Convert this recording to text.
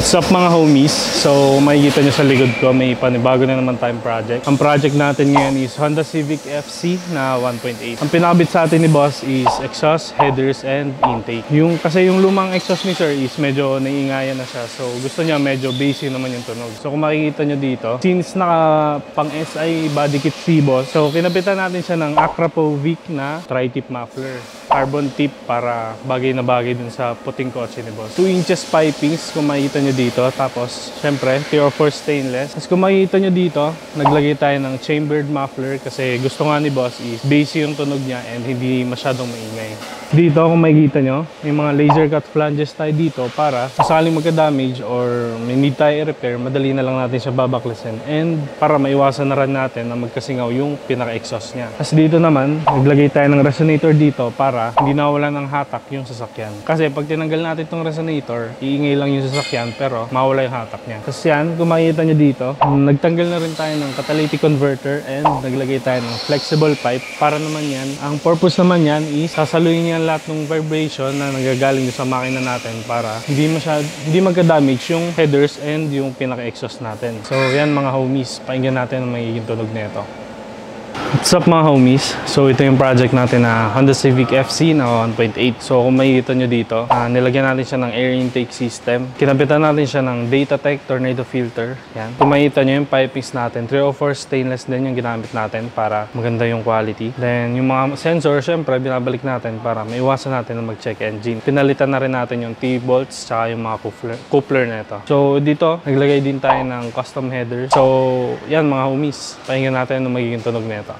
What's up mga homies? So makikita nyo sa likod ko may panibago na naman tayong project. Ang project natin ngayon is Honda Civic FC na 1.8. Ang pinakabit sa atin ni boss is exhaust, headers, and intake. Kasi yung lumang exhaust ni sir is medyo naiingayan na siya. So gusto niya medyo basic naman yung tunog. So kung makikita nyo dito, since naka pang SI body kit si boss, so kinabitan natin siya ng Akrapovic na tri-tip muffler. Carbon tip para bagay na bagay dun sa puting kotse ni boss. 2 inches pipings kung makikita nyo dito. Tapos, syempre, 304 stainless. Tapos kung makikita nyo dito, naglagay tayo ng chambered muffler kasi gusto nga ni boss is basic yung tunog niya and hindi masyadong maingay. Dito, kung makikita nyo, may mga laser cut flanges tayo dito para sakaling magka-damage or may need tayo i-repair, madali na lang natin siya babaklasin. And para maiwasan na rin natin na magkasingaw yung pinaka-exhaust niya. Tapos dito naman, naglagay tayo ng resonator dito para hindi nawalan ng hatak yung sasakyan. Kasi pag tinanggal natin itong resonator, iingay lang yung sasakyan pero mawala yung hatak niya. Tapos yan, kung makikita nyo dito, nagtanggal na rin tayo ng catalytic converter and naglagay tayo ng flexible pipe para naman yan. Ang purpose naman yan is sasaluhin niya lahat ng vibration na nagagaling sa makina natin para hindi magka-damage yung headers and yung pinaka-exhaust natin. So yan mga homies, pakinggan natin ang magiging tunog nito. What's up mga homies? So ito yung project natin na Honda Civic FC na 1.8. So kung makikita nyo dito, nilagyan natin siya ng air intake system. Kinabitan natin siya ng Datatec tornado filter. Yan. Kung makikita nyo yung pipings natin, 304 stainless din yung ginamit natin para maganda yung quality. Then yung mga sensor, syempre binabalik natin para maiwasan natin na mag-check engine. Pinalitan na rin natin yung T-bolts tsaka yung mga coupler na ito. So dito, naglagay din tayo ng custom header. So yan mga homies, pakinggan natin ang magiging tunog nito.